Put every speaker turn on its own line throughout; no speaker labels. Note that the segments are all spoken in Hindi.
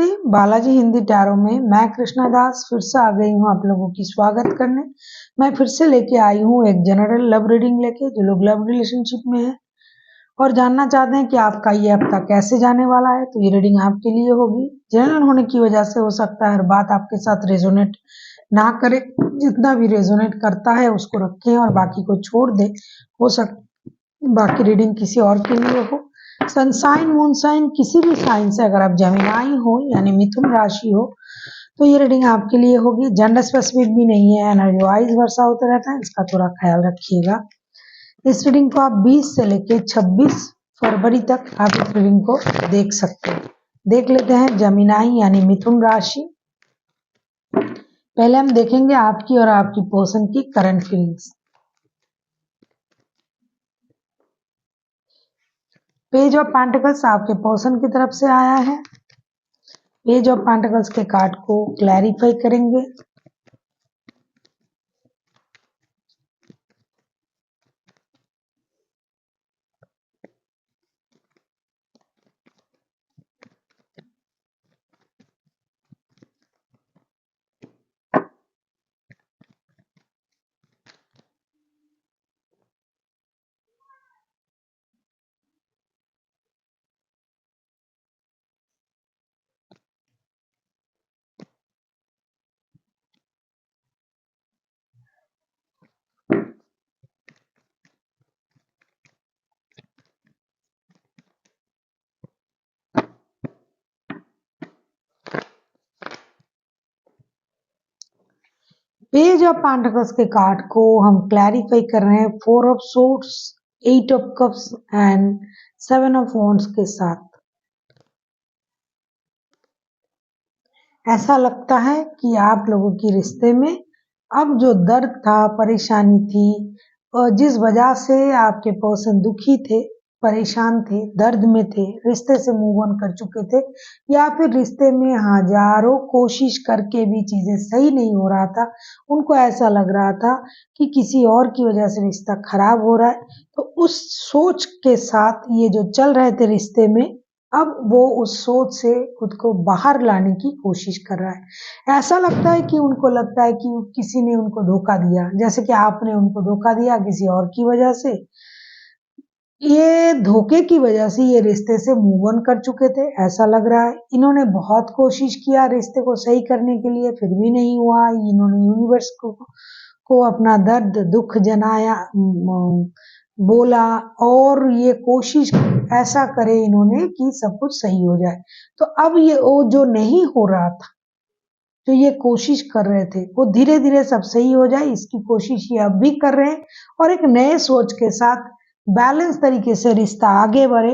नमस्ते बालाजी हिंदी टैरो में मैं कृष्णा दास फिर से आ गई हूँ आप लोगों की स्वागत करने। मैं फिर से लेके आई हूँ एक जनरल लव रीडिंग लेके, जो लोग लव रिलेशनशिप में हैं और जानना चाहते हैं कि आपका ये हफ्ता कैसे जाने वाला है, तो ये रीडिंग आपके लिए होगी। जनरल होने की वजह से हो सकता है हर बात आपके साथ रेजोनेट ना करे, जितना भी रेजोनेट करता है उसको रखें और बाकी को छोड़ दें। हो सकता बाकी रीडिंग किसी और के लिए हो। सनसाइन मून साइन किसी भी साइन से अगर आप जेमिनाई हो यानी मिथुन राशि हो तो ये रीडिंग आपके लिए होगी। जेंडर स्पेसिफिक भी नहीं है, एनर्जी वाइज वर्षा होता रहता है, इसका थोड़ा ख्याल रखिएगा। इस रीडिंग को आप 20 से लेके 26 फरवरी तक आप इस रीडिंग को देख सकते हैं। देख लेते हैं जेमिनाई यानी मिथुन राशि। पहले हम देखेंगे आपकी और आपकी पर्सन की current feelings. Page of pentacles आपके पर्सन की तरफ से आया है। पेज ऑफ पेंटिकल्स के कार्ड को क्लैरिफाई करेंगे। पेज ऑफ पेंटिकल्स के कार्ड को हम क्लैरिफाई कर रहे हैं 4 of swords, 8 of cups and 7 of wands के साथ। ऐसा लगता है कि आप लोगों की रिश्ते में अब जो दर्द था, परेशानी थी और जिस वजह से आपके पर्सन दुखी थे, परेशान थे, दर्द में थे, रिश्ते से मूव ऑन कर चुके थे या फिर रिश्ते में हजारों कोशिश करके भी चीजें सही नहीं हो रहा था। उनको ऐसा लग रहा था कि किसी और की वजह से रिश्ता खराब हो रहा है, तो उस सोच के साथ ये जो चल रहे थे रिश्ते में, अब वो उस सोच से खुद को बाहर लाने की कोशिश कर रहा है। ऐसा लगता है कि उनको लगता है कि किसी ने उनको धोखा दिया, जैसे कि आपने उनको धोखा दिया किसी और की वजह से। ये धोखे की वजह से ये रिश्ते से मूव ऑन कर चुके थे, ऐसा लग रहा है। इन्होंने बहुत कोशिश किया रिश्ते को सही करने के लिए, फिर भी नहीं हुआ। इन्होंने यूनिवर्स को अपना दर्द दुख जनाया, बोला और ये कोशिश ऐसा करे इन्होंने कि सब कुछ सही हो जाए। तो अब ये वो जो नहीं हो रहा था, जो ये कोशिश कर रहे थे, वो धीरे धीरे सब सही हो जाए इसकी कोशिश ये अब भी कर रहे हैं और एक नए सोच के साथ बैलेंस तरीके से रिश्ता आगे बढ़े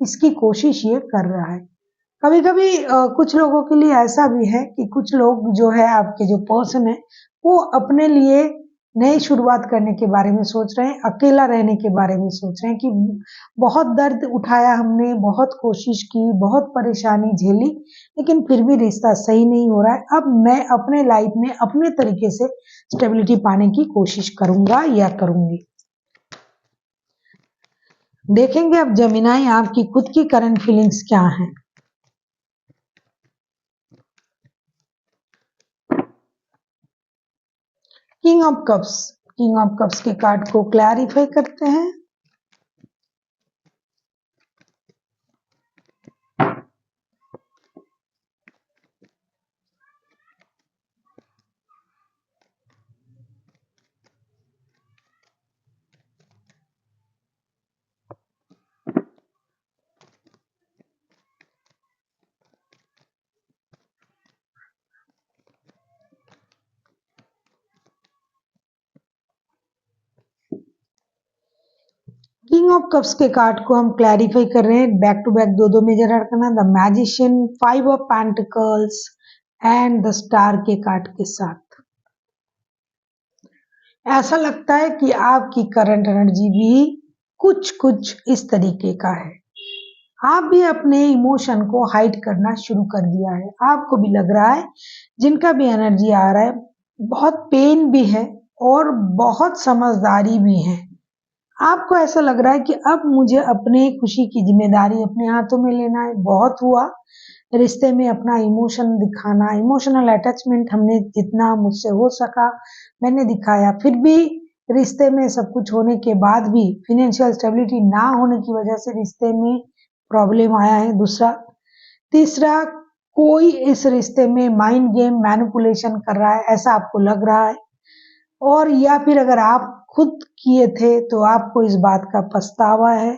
इसकी कोशिश ये कर रहा है। कभी कभी कुछ लोगों के लिए ऐसा भी है कि कुछ लोग जो है आपके जो पर्सन है वो अपने लिए नई शुरुआत करने के बारे में सोच रहे हैं, अकेला रहने के बारे में सोच रहे हैं कि बहुत दर्द उठाया हमने, बहुत कोशिश की, बहुत परेशानी झेली, लेकिन फिर भी रिश्ता सही नहीं हो रहा है। अब मैं अपने लाइफ में अपने तरीके से स्टेबिलिटी पाने की कोशिश करूंगा या करूंगी। देखेंगे अब जेमिनाई आपकी खुद की करंट फीलिंग्स क्या हैं। King of cups, king of cups के कार्ड को क्लैरिफाई करते हैं। किंग ऑफ कप्स के कार्ड को हम क्लैरिफाई कर रहे हैं बैक टू बैक दो major arcana, the magician, 5 of pentacles and the star के कार्ड के साथ। ऐसा लगता है कि आपकी करंट एनर्जी भी कुछ इस तरीके का है। आप भी अपने इमोशन को हाइड करना शुरू कर दिया है। आपको भी लग रहा है जिनका भी एनर्जी आ रहा है बहुत पेन भी है और बहुत समझदारी भी है। आपको ऐसा लग रहा है कि अब मुझे अपने खुशी की जिम्मेदारी अपने हाथों में लेना है। बहुत हुआ रिश्ते में अपना इमोशन दिखाना, इमोशनल अटैचमेंट हमने जितना मुझसे हो सका मैंने दिखाया। फिर भी रिश्ते में सब कुछ होने के बाद भी फाइनेंशियल स्टेबिलिटी ना होने की वजह से रिश्ते में प्रॉब्लम आया है। दूसरा, तीसरा, कोई इस रिश्ते में माइंड गेम मैनिपुलेशन कर रहा है, ऐसा आपको लग रहा है। और या फिर अगर आप खुद किए थे तो आपको इस बात का पछतावा है।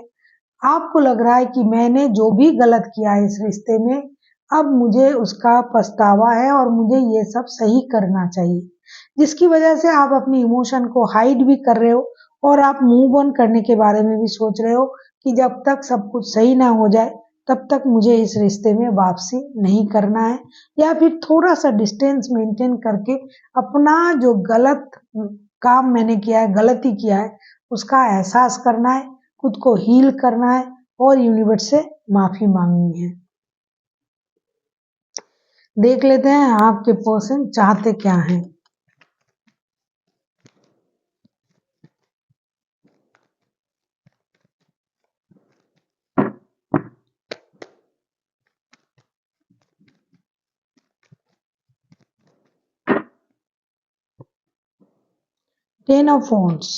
आपको लग रहा है कि मैंने जो भी गलत किया है इस रिश्ते में, अब मुझे उसका पछतावा है और मुझे ये सब सही करना चाहिए। जिसकी वजह से आप अपनी इमोशन को हाइड भी कर रहे हो और आप मूव ऑन करने के बारे में भी सोच रहे हो कि जब तक सब कुछ सही ना हो जाए तब तक मुझे इस रिश्ते में वापसी नहीं करना है, या फिर थोड़ा सा डिस्टेंस मेंटेन करके अपना जो गलत काम मैंने किया है, गलती किया है, उसका एहसास करना है, खुद को हील करना है और यूनिवर्स से माफी मांगनी है। देख लेते हैं आपके पर्सन चाहते क्या हैं। Ten of wands,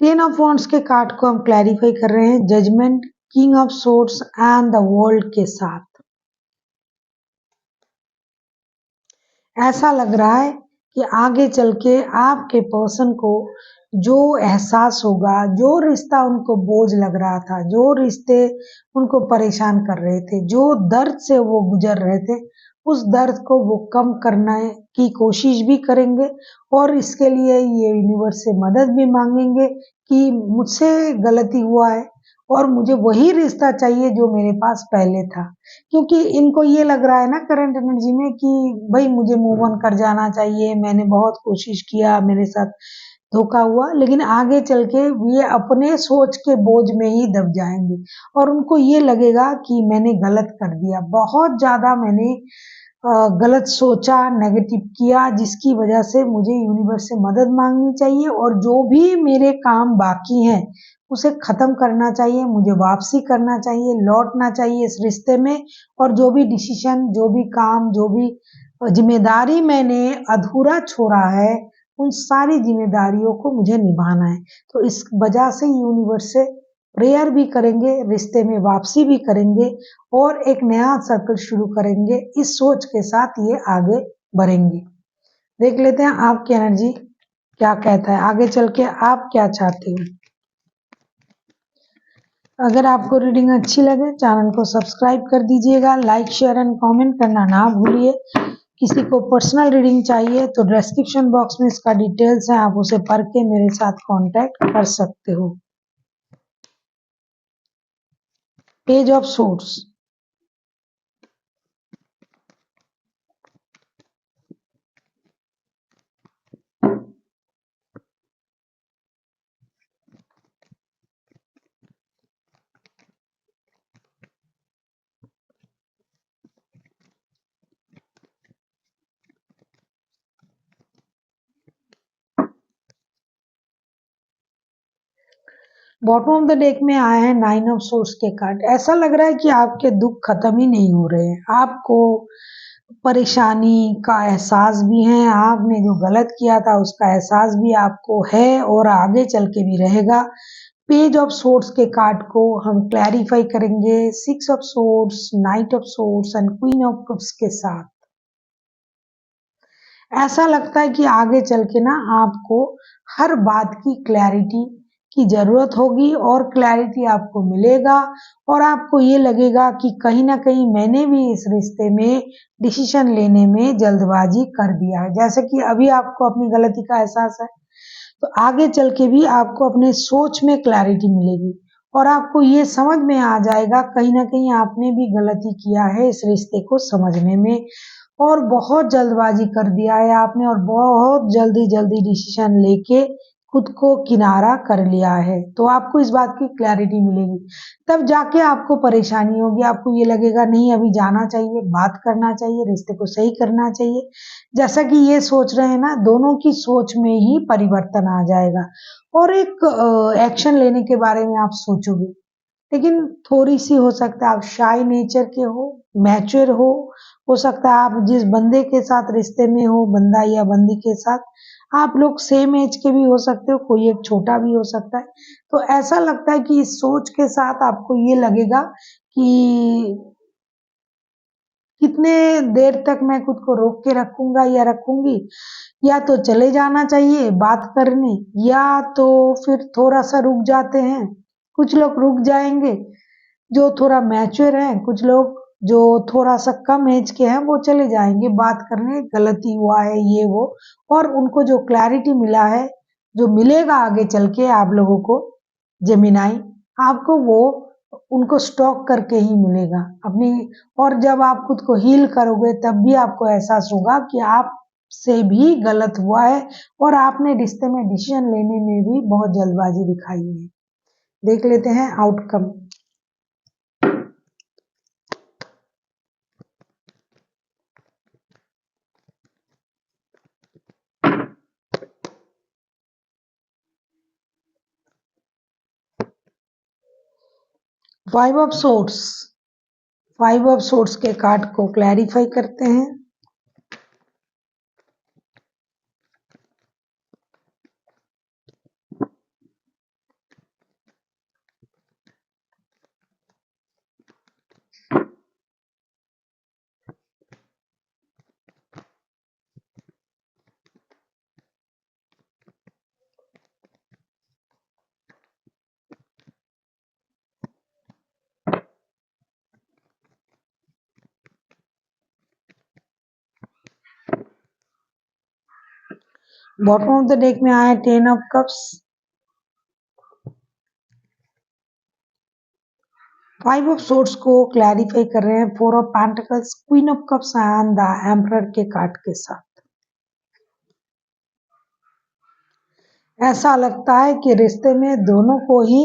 ten of wands के कार्ड को हम क्लैरिफाई कर रहे हैं judgement, king of swords and the world के साथ। ऐसा लग रहा है कि आगे चल के आपके पर्सन को जो एहसास होगा, जो रिश्ता उनको बोझ लग रहा था, जो रिश्ते उनको परेशान कर रहे थे, जो दर्द से वो गुजर रहे थे, उस दर्द को वो कम करने की कोशिश भी करेंगे और इसके लिए ये यूनिवर्स से मदद भी मांगेंगे कि मुझसे गलती हुआ है और मुझे वही रिश्ता चाहिए जो मेरे पास पहले था। क्योंकि इनको ये लग रहा है ना करंट एनर्जी में कि भाई मुझे मूव ऑन कर जाना चाहिए, मैंने बहुत कोशिश किया, मेरे साथ धोखा हुआ, लेकिन आगे चल के ये अपने सोच के बोझ में ही दब जाएंगे और उनको ये लगेगा कि मैंने गलत कर दिया, बहुत ज्यादा मैंने गलत सोचा, नेगेटिव किया, जिसकी वजह से मुझे यूनिवर्स से मदद मांगनी चाहिए और जो भी मेरे काम बाकी हैं उसे खत्म करना चाहिए, मुझे वापसी करना चाहिए, लौटना चाहिए इस रिश्ते में और जो भी डिसीजन, जो भी काम, जो भी जिम्मेदारी मैंने अधूरा छोड़ा है, उन सारी जिम्मेदारियों को मुझे निभाना है। तो इस वजह से यूनिवर्स से प्रेयर भी करेंगे, रिश्ते में वापसी भी करेंगे और एक नया सर्कल शुरू करेंगे। इस सोच के साथ ये आगे बढ़ेंगे। देख लेते हैं आपकी एनर्जी क्या कहता है, आगे चल के आप क्या चाहते हो। अगर आपको रीडिंग अच्छी लगे चैनल को सब्सक्राइब कर दीजिएगा, लाइक शेयर एंड कमेंट करना ना भूलिए। किसी को पर्सनल रीडिंग चाहिए तो डिस्क्रिप्शन बॉक्स में इसका डिटेल्स है, आप उसे पढ़ के मेरे साथ कांटेक्ट कर सकते हो। Page of source, bottom of the deck में आए हैं नाइन ऑफ सोर्स के कार्ड। ऐसा लग रहा है कि आपके दुख खत्म ही नहीं हो रहे हैं, आपको परेशानी का एहसास भी है, आपने जो गलत किया था उसका एहसास भी आपको है और आगे चल के भी रहेगा। पेज ऑफ सोर्स के कार्ड को हम क्लैरिफाई करेंगे six of source, night of source and queen of cups के साथ। ऐसा लगता है कि आगे चल के ना आपको हर बात की क्लैरिटी की ज़रूरत होगी और क्लैरिटी आपको मिलेगा और आपको ये लगेगा कि कहीं न कहीं मैंने भी इस रिश्ते में डिसीज़न लेने में जल्दबाज़ी कर दिया है। जैसे कि अभी आपको अपनी गलती का एहसास है, तो आगे चल के भी आपको अपने सोच में क्लैरिटी मिलेगी और आपको ये समझ में आ जाएगा कहीं न कहीं आपने भी गलती किया है इस रिश्ते को समझने में और बहुत जल्दबाजी कर दिया है आपने और बहुत जल्दी-जल्दी डिसीज़न लेके खुद को किनारा कर लिया है। तो आपको इस बात की क्लैरिटी मिलेगी। तब जाके आपको परेशानी होगी, आपको ये लगेगा नहीं अभी जाना चाहिए, बात करना चाहिए, रिश्ते को सही करना चाहिए। जैसा कि ये सोच रहे हैं ना, दोनों की सोच में ही परिवर्तन आ जाएगा और एक एक्शन लेने के बारे में आप सोचोगे। लेकिन थोड़ी-सी हो सकता है आप शाय नेचर के मैच्योर हो सकता है आप जिस बंदे के साथ रिश्ते में हो, बंदा या बंदी के साथ, आप लोग सेम एज के भी हो सकते हो, कोई एक छोटा भी हो सकता है। तो ऐसा लगता है कि इस सोच के साथ आपको ये लगेगा कि कितने देर तक मैं खुद को रोक के रखूँगा या रखूँगी, या तो चले जाना चाहिए बात करने या तो फिर थोड़ा-सा रुक जाते हैं। कुछ लोग रुक जाएँगे, जो थोड़ा मैच्योर हैं, कुछ लोग जो थोड़ा-सा कम एज के हैं, वो चले जाएँगे बात करने, गलती हुआ है ये वो और उनको जो क्लैरिटी मिला है, जो मिलेगा आगे चल के आप लोगों को, जेमिनी, आपको वो उनको स्टॉक करके ही मिलेगा। अपनी और जब आप खुद को हील करोगे तब भी आपको एहसास होगा कि आपसे भी गलत हुआ है और आपने रिश्ते में डिसीज़न लेने में भी बहुत जल्दबाज़ी दिखाई है। देख लेते हैं outcome. 5 of swords, 5 of swords के कार्ड को क्लैरिफाई करते हैं। बॉटम ऑफ द डेक में आया 10 ऑफ कप्स, 5 ऑफ सोर्ड्स को क्लैरिफाई कर रहे हैं 4 of pentacles, queen of cups and the emperor के कार्ड के साथ। ऐसा लगता है कि रिश्ते में दोनों को ही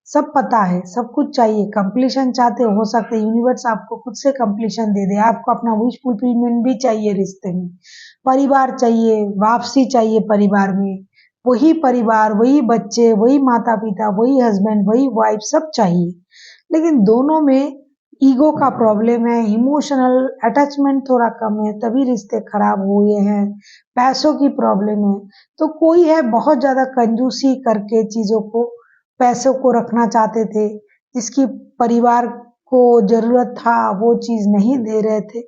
सब पता है, सब कुछ चाहिए, कंप्लीशन चाहते हो सकता है यूनिवर्स आपको खुद से कंप्लीशन दे दे, आपको अपना विश फुलफिलमेंट भी चाहिए रिश्ते में, परिवार चाहिए, वापसी चाहिए परिवार में, वही परिवार, वही बच्चे, वही माता-पिता, वही हस्बैंड, वही वाइफ सब चाहिए। लेकिन दोनों में ईगो का प्रॉब्लम है, इमोशनल अटैचमेंट थोड़ा कम है, तभी रिश्ते खराब हुए हैं, पैसों की प्रॉब्लम है। तो कोई है बहुत ज़्यादा कंजूसी करके चीज़ों को, पैसों को रखना चाहते थे, जिसकी परिवार को ज़रूरत था, वो चीज़ नहीं दे रहे थे।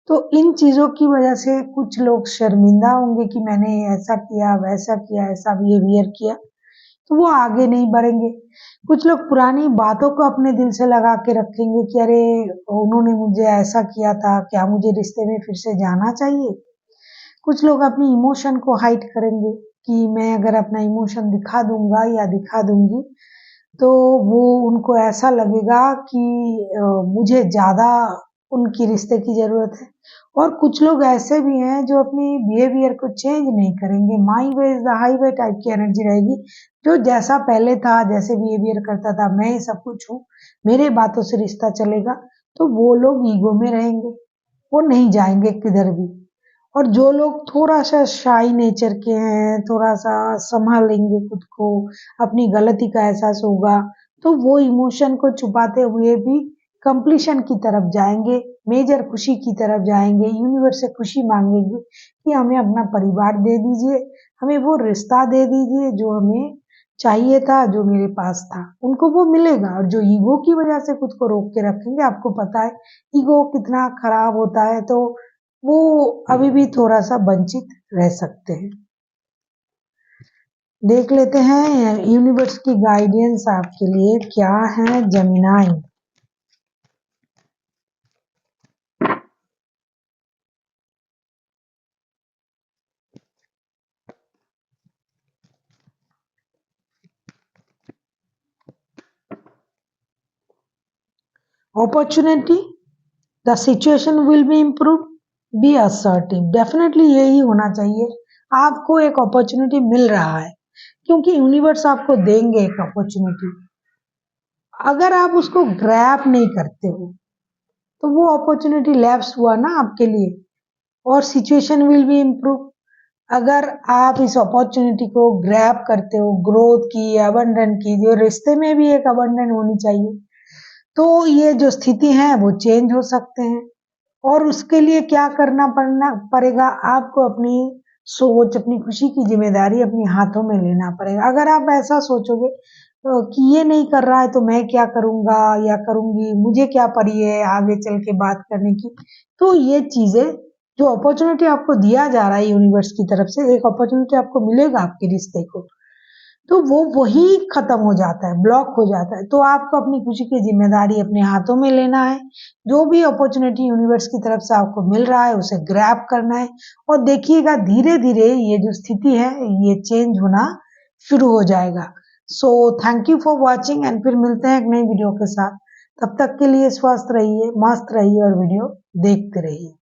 तो इन चीज़ों की वजह से कुछ लोग शर्मिंदा होंगे कि मैंने ऐसा किया, वैसा किया, ऐसा बिहेवियर किया, तो वो आगे नहीं बढ़ेंगे। कुछ लोग पुरानी बातों को अपने दिल से लगा के रखेंगे कि अरे! उन्होंने मुझे ऐसा किया था, क्या मुझे रिश्ते में फिर से जाना चाहिए? कुछ लोग अपनी इमोशन को हाइड करेंगे कि मैं अगर अपना इमोशन दिखा दूँगा या दिखा दूँगी, तो वो उनको ऐसा लगेगा कि मुझे ज़्यादा उनकी रिश्ते की ज़रूरत है। और कुछ लोग ऐसे भी हैं जो अपनी बिहेवियर को चेंज नहीं करेंगे, my way is the highway type की एनर्जी रहेगी, जो जैसा पहले था, जैसे बिहेवियर करता था, मैं ही सब कुछ हूँ, मेरे बातों से रिश्ता चलेगा, तो वो लोग ईगो में रहेंगे, वो नहीं जाएँगे किधर भी। और जो लोग थोड़ा-सा शाय नेचर के हैं, थोड़ा-सा सँभालेंगे खुद को, अपनी गलती का एहसास होगा, तो वो इमोशन को छुपाते हुए भी कंप्लीशन की तरफ जाएँगे, मेजर खुशी की तरफ जाएँगे, यूनिवर्स से खुशी माँगेंगे कि हमें अपना परिवार दे दीजिए, हमें वो रिश्ता दे दीजिए जो हमें चाहिए था, जो मेरे पास था। उनको वो मिलेगा और जो ईगो की वजह से खुद को रोक के रखेंगे, आपको पता है ईगो कितना खराब होता है, तो वो अभी भी थोड़ा-सा वंचित रह सकते हैं। देख लेते हैं यूनिवर्स की गाइडेंस आपके लिए क्या है Gemini. Opportunity, the situation will be improve, be assertive. Definitely यही होना चाहिए। आपको एक अपॉर्चुनिटी मिल रहा है क्योंकि यूनिवर्स आपको देंगे एक अपॉर्चुनिटी। अगर आप उसको ग्रैब नहीं करते हो तो वो अपॉर्चुनिटी लैप्स हुआ ना आपके लिए, और सिचुएशन विल बी इम्प्रूव। अगर आप इस अपॉर्चुनिटी को ग्रैब करते हो, ग्रोथ की, अबंडेंट की, जो रिश्ते में भी एक अबंडेंट होनी चाहिए, तो ये जो स्थिति है वो चेंज हो सकते हैं। और उसके लिए क्या करना पड़ेगा, आपको अपनी सोच, अपनी खुशी की जिम्मेदारी अपने हाथों में लेना पड़ेगा। अगर आप ऐसा सोचोगे कि ये नहीं कर रहा है तो मैं क्या करूंगा या करूंगी, मुझे क्या पड़ी है आगे चल के बात करने की, तो ये चीजें, जो अपॉर्चुनिटी आपको दिया जा रहा है यूनिवर्स की तरफ से, एक अपॉर्चुनिटी आपको मिलेगा आपके रिश्ते को, तो वो वही खत्म हो जाता है, ब्लॉक हो जाता है। तो आपको अपनी खुशी की जिम्मेदारी अपने हाथों में लेना है। जो भी अपॉर्चुनिटी यूनिवर्स की तरफ से आपको मिल रहा है उसे ग्रैब करना है, और देखिएगा धीरे धीरे ये जो स्थिति है ये चेंज होना शुरू हो जाएगा। So thank you for watching, and फिर मिलते हैं एक नई वीडियो के साथ। तब तक के लिए स्वस्थ रहिए, मस्त रहिए और वीडियो देखते रहिए।